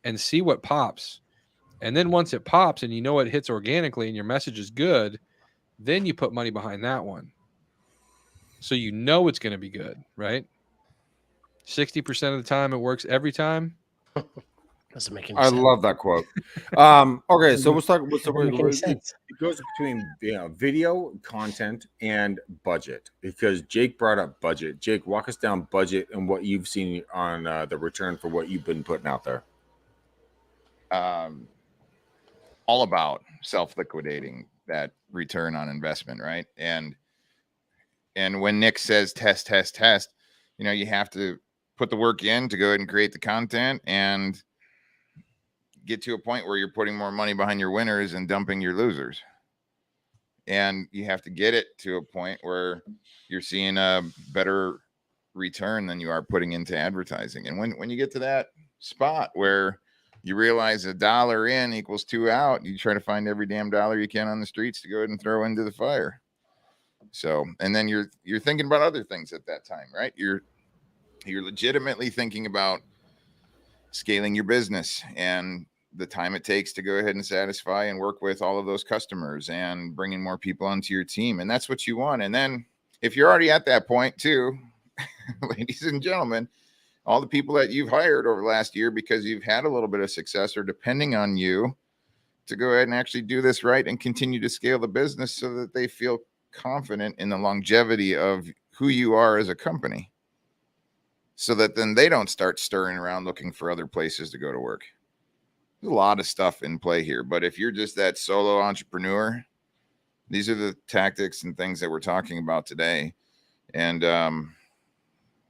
and see what pops. And then once it pops and you know it hits organically and your message is good, then you put money behind that one. So you know it's going to be good, right? 60% of the time it works every time. Doesn't make any sense. I love that quote. Okay, so let's talk. It goes between video content and budget, because Jake brought up budget. Jake, walk us down budget and what you've seen on the return for what you've been putting out there. All about self-liquidating that return on investment, right? And when Nick says test, you know, you have to put the work in to go ahead and create the content and get to a point where you're putting more money behind your winners and dumping your losers. And you have to get it to a point where you're seeing a better return than you are putting into advertising. And when you get to that spot where you realize $1 in equals 2 out, you try to find every damn dollar you can on the streets to go ahead and throw into the fire. So, and then you're thinking about other things at that time, right? You're legitimately thinking about scaling your business and the time it takes to go ahead and satisfy and work with all of those customers and bringing more people onto your team. And that's what you want. And then if you're already at that point too, ladies and gentlemen, all the people that you've hired over the last year because you've had a little bit of success are depending on you to go ahead and actually do this right and continue to scale the business so that they feel confident in the longevity of who you are as a company. so that then they don't start stirring around looking for other places to go to work. There's a lot of stuff in play here, but if you're just that solo entrepreneur, these are the tactics and things that we're talking about today. And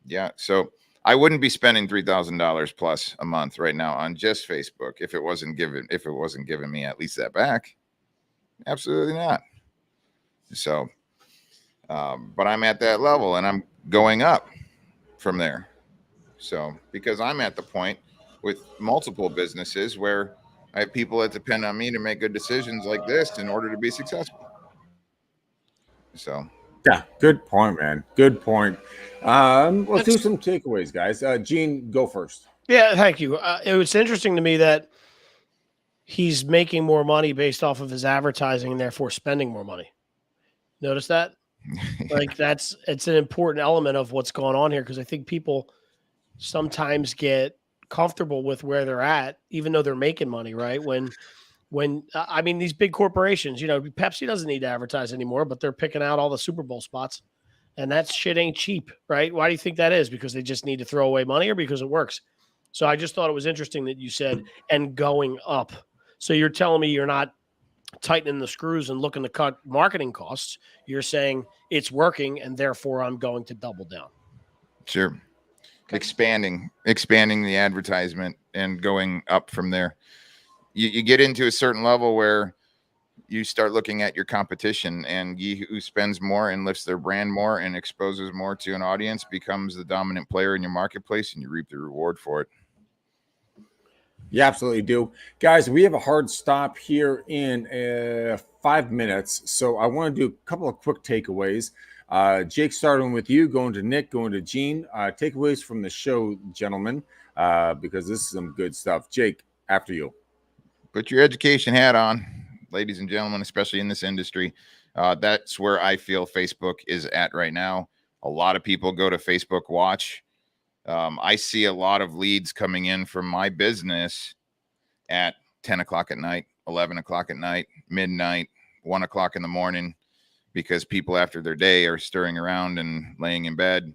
yeah, so I wouldn't be spending $3,000 plus a month right now on just Facebook if it wasn't giving me at least that back. Absolutely not. So, but I'm at that level and I'm going up from there. So, because I'm at the point with multiple businesses where I have people that depend on me to make good decisions like this in order to be successful. So, yeah, good point, man. Good point. Let's do some takeaways, guys. Gene, go first. Yeah, thank you. It was interesting to me that he's making more money based off of his advertising and therefore spending more money. Notice that? Like it's an important element of what's going on here, because I think people sometimes get comfortable with where they're at, even though they're making money, right? When I mean, these big corporations, Pepsi doesn't need to advertise anymore, but they're picking out all the Super Bowl spots, and that shit ain't cheap, right? Why do you think that is? Because they just need to throw away money, or because it works? So I just thought it was interesting that you said, and going up. So you're telling me you're not tightening the screws and looking to cut marketing costs. You're saying it's working, and therefore I'm going to double down. Sure. Okay. Expanding the advertisement and going up from there. You get into a certain level where you start looking at your competition, and he who spends more and lifts their brand more and exposes more to an audience becomes the dominant player in your marketplace, and you reap the reward for it. You absolutely do. Guys, we have a hard stop here in 5 minutes. So I want to do a couple of quick takeaways. Jake, starting with you, going to Nick, going to Gene. Takeaways from the show, gentlemen, because this is some good stuff. Jake, after you. Put your education hat on, ladies and gentlemen, especially in this industry. That's where I feel Facebook is at right now. A lot of people go to Facebook Watch. I see a lot of leads coming in from my business at 10 o'clock at night, 11 o'clock at night, midnight, 1 o'clock in the morning, because people after their day are stirring around and laying in bed,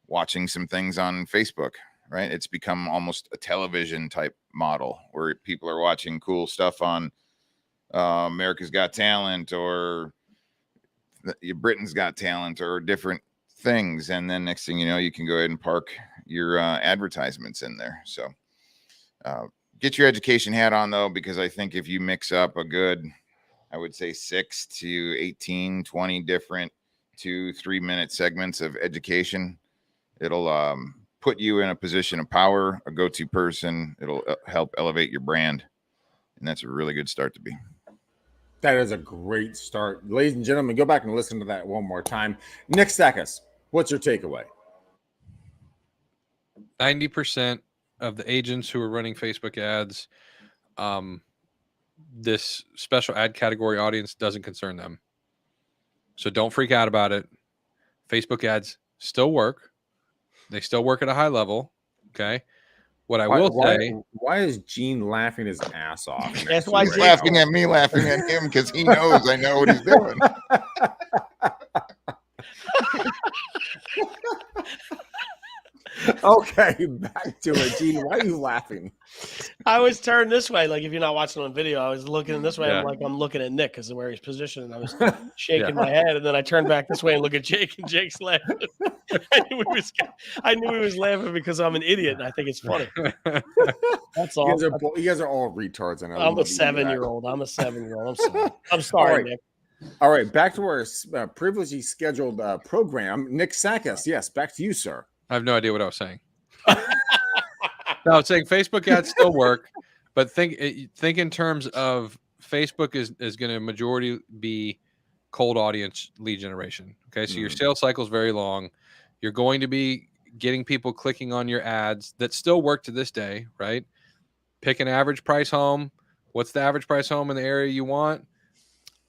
watching some things on Facebook, right? It's become almost a television type model where people are watching cool stuff on America's Got Talent or Britain's Got Talent or different things, and then next thing you know, you can go ahead and park your advertisements in there. So get your education hat on, though, because I think if you mix up a good, I would say 6 to 18, 20 different 2-3 minute segments of education, it'll put you in a position of power, a go-to person. It'll help elevate your brand, and that's a really good start to be. That is a great start. Ladies and gentlemen, go back and listen to that one more time. Nick Sakis, what's your takeaway? 90% of the agents who are running Facebook ads, this special ad category audience doesn't concern them. So don't freak out about it. Facebook ads still work. They still work at a high level. Okay. What I will say. Why is Gene laughing his ass off? That's why he's laughing at me, laughing at him, because he knows I know what he's doing. Okay, back to it. Gene, why are you laughing? I was turned this way. Like, if you're not watching on video, I was looking this way. Yeah. I'm looking at Nick because of where he's positioned. And I was shaking my head. And then I turned back this way and look at Jake, and Jake's laughing. I knew he was laughing because I'm an idiot. And I think it's funny. That's all. You guys are all retards. I'm a 7-year-old. I'm sorry. I'm sorry, right. Nick. All right. Back to our previously scheduled program. Nick Sakis. Yes. Back to you, sir. I have no idea what I was saying. No, I'm saying Facebook ads still work, but think in terms of Facebook is going to majority be cold audience lead generation. Okay, so your sales cycle is very long. You're going to be getting people clicking on your ads that still work to this day, right? Pick an average price home. What's the average price home in the area you want?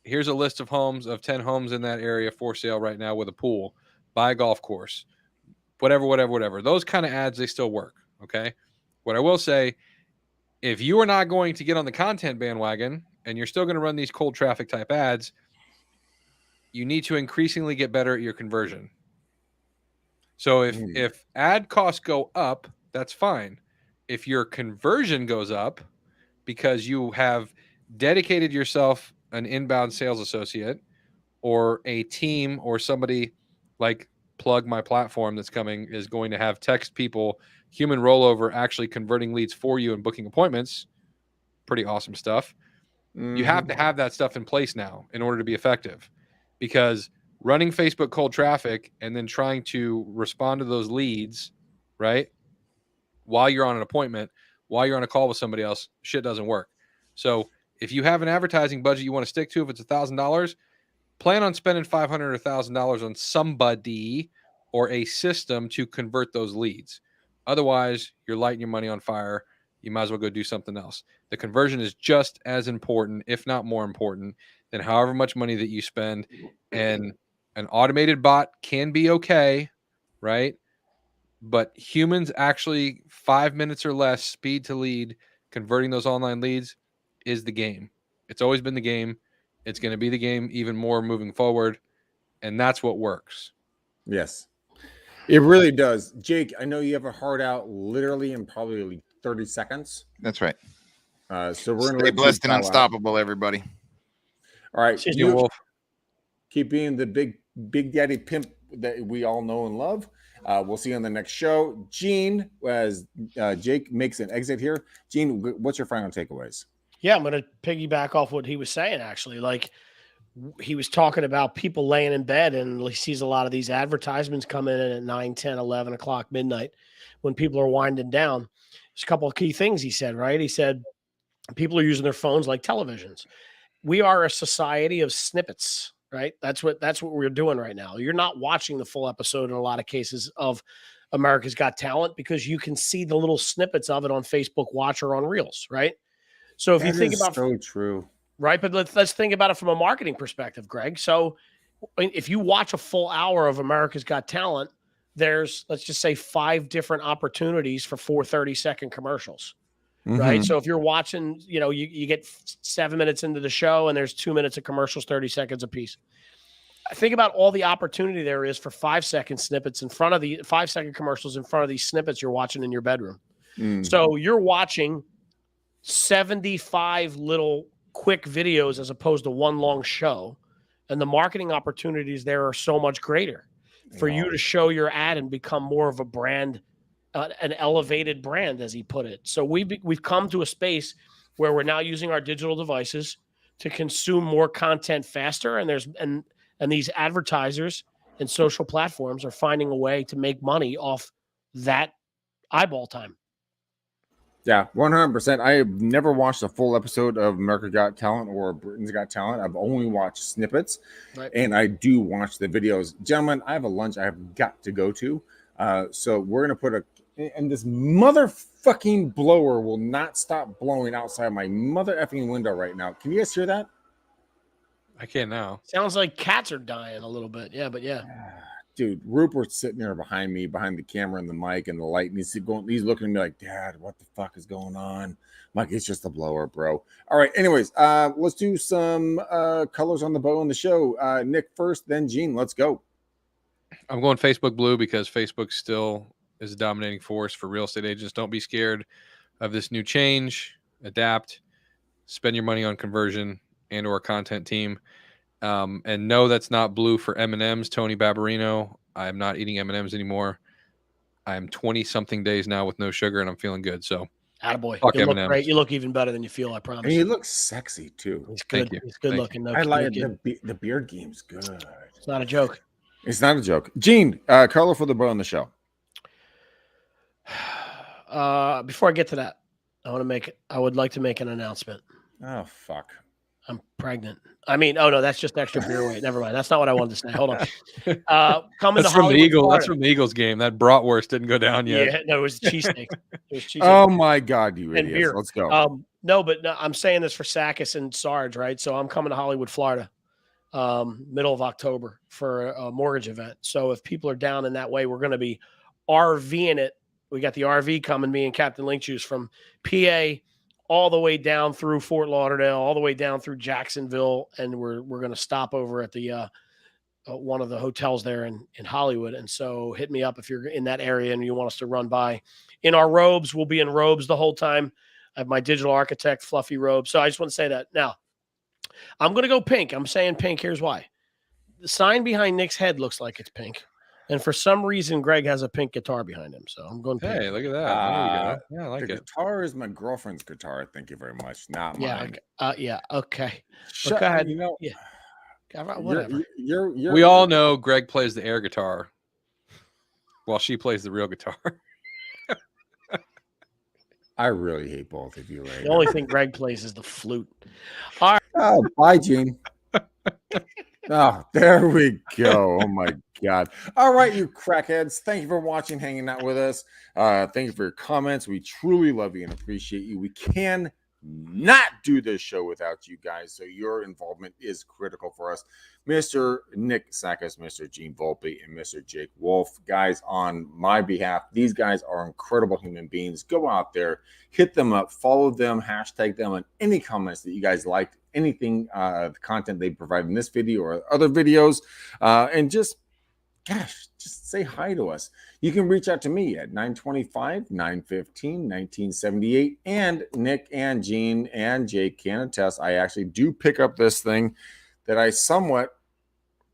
Here's a list of homes, of 10 homes in that area for sale right now with a pool. Buy a golf course. Whatever. Those kind of ads, they still work, okay? What I will say, if you are not going to get on the content bandwagon and you're still going to run these cold traffic type ads, you need to increasingly get better at your conversion. So if ad costs go up, that's fine. If your conversion goes up because you have dedicated yourself an inbound sales associate or a team or somebody like Plug My Platform that's coming is going to have text people, human rollover, actually converting leads for you and booking appointments. Pretty awesome stuff. You have to have that stuff in place now in order to be effective, because running Facebook cold traffic and then trying to respond to those leads, right, while you're on an appointment, while you're on a call with somebody else, shit doesn't work. So if you have an advertising budget you want to stick to, if it's $1,000, plan on spending $500 or $1,000 on somebody or a system to convert those leads. Otherwise, you're lighting your money on fire. You might as well go do something else. The conversion is just as important, if not more important, than however much money that you spend. And an automated bot can be okay, right? But humans actually 5 minutes or less speed to lead, converting those online leads is the game. It's always been the game. It's going to be the game even more moving forward. And that's what works. Yes, it really does. Jake, I know you have a heart out literally in probably 30 seconds. That's right. So we're going to stay blessed and unstoppable, everybody. All right. You Wolf. Keep being the big daddy pimp that we all know and love. We'll see you on the next show. Gene, as Jake makes an exit here. Gene, what's your final takeaways? Yeah, I'm going to piggyback off what he was saying, actually. Like, he was talking about people laying in bed, and he sees a lot of these advertisements coming in at 9, 10, 11 o'clock midnight when people are winding down. There's a couple of key things he said, right? He said people are using their phones like televisions. We are a society of snippets, right? That's what we're doing right now. You're not watching the full episode in a lot of cases of America's Got Talent because you can see the little snippets of it on Facebook Watch or on Reels, right? So if you think about so true. Right, but let's think about it from a marketing perspective, Greg. So if you watch a full hour of America's Got Talent, there's, let's just say, 5 different opportunities for 4 30-second commercials, right? So if you're watching, you get 7 minutes into the show and there's 2 minutes of commercials, 30 seconds apiece. Think about all the opportunity there is for 5-second snippets in front of the 5-second commercials in front of these snippets you're watching in your bedroom. So you're watching 75 little quick videos as opposed to one long show, and the marketing opportunities there are so much greater for you to show your ad and become more of a brand, an elevated brand, as he put it. So we've come to a space where we're now using our digital devices to consume more content faster, and these advertisers and social platforms are finding a way to make money off that eyeball time. Yeah, 100%. I have never watched a full episode of America Got Talent or Britain's Got Talent. I've only watched snippets, and I do watch the videos. Gentlemen, I have a lunch I have got to go to. So we're going to put and this motherfucking blower will not stop blowing outside my mother effing window right now. Can you guys hear that? I can now. Sounds like cats are dying a little bit. Yeah, but yeah. Dude, Rupert's sitting there behind me, behind the camera and the mic and the light, and he's looking at me like, Dad, what the fuck is going on? I'm like, it's just a blower, bro. All right, anyways, let's do some colors on the bow on the show. Nick first, then Gene. Let's go. I'm going Facebook blue because Facebook still is a dominating force for real estate agents. Don't be scared of this new change. Adapt. Spend your money on conversion and or content team. And no, that's not blue for M&Ms, Tony Barbarino. I'm not eating M&Ms anymore. I'm 20-something days now with no sugar, and I'm feeling good. So, attaboy. You look great. You look even better than you feel, I promise. And you look sexy, too. He's good. Thank you. He's good looking. No, I like the beard game's good. It's not a joke. It's not a joke. Gene, color for the bow on the show. Before I get to that, I would like to make an announcement. Oh, fuck. I'm pregnant. I mean, oh no, that's just extra beer weight. Never mind. That's not what I wanted to say. Hold on. Coming that's to from the Eagles. Florida. That's from the Eagles game. That bratwurst didn't go down yet. Yeah, no, it was cheesesteak. Oh my God, you idiots! Let's go. No, I'm saying this for Sakis and Sarge, right? So I'm coming to Hollywood, Florida, middle of October for a mortgage event. So if people are down in that way, we're going to be RVing it. We got the RV coming, me and Captain Linkjuice from PA all the way down through Fort Lauderdale, all the way down through Jacksonville, and we're going to stop over at the one of the hotels there in Hollywood. And so hit me up if you're in that area and you want us to run by in our robes. We'll be in robes the whole time. I have my digital architect fluffy robe. So I just want to say that. Now, I'm going to go pink. I'm saying pink. Here's why. The sign behind Nick's head looks like it's pink. And for some reason, Greg has a pink guitar behind him. So I'm going pink. Hey, look at that. There we go. Yeah, I like the it. Guitar is my girlfriend's guitar. Thank you very much. Not mine. Okay. Shut, go ahead. You know, whatever. We all know Greg plays the air guitar while she plays the real guitar. I really hate both of you. Right the only thing Greg plays is the flute. All right. Oh, bye, Gene. Oh, there we go. Oh my God. All right, you crackheads. Thank you for watching, hanging out with us. Thank you for your comments. We truly love you and appreciate you. We can not do this show without you guys, so your involvement is critical for us. Mr. Nick Sakis, Mr. Gene Volpe, and Mr. Jake Wolf. Guys, on my behalf, these guys are incredible human beings. Go out there, hit them up, follow them, hashtag them on any comments that you guys liked, anything, the content they provide in this video or other videos, and just say hi to us. You can reach out to me at 925 915 1978, and Nick and Gene and Jake can attest I actually do pick up this thing that I somewhat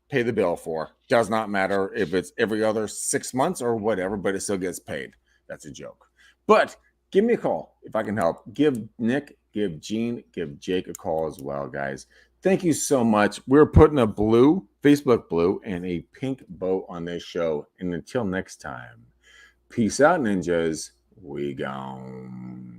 pay the bill for. Does not matter if it's every other 6 months or whatever, but it still gets paid. That's a joke. But give me a call if I can help. Give Nick, give Gene, give Jake a call as well, guys. Thank you so much. We're putting a blue, Facebook blue, and a pink bow on this show. And until next time, peace out, ninjas. We gone.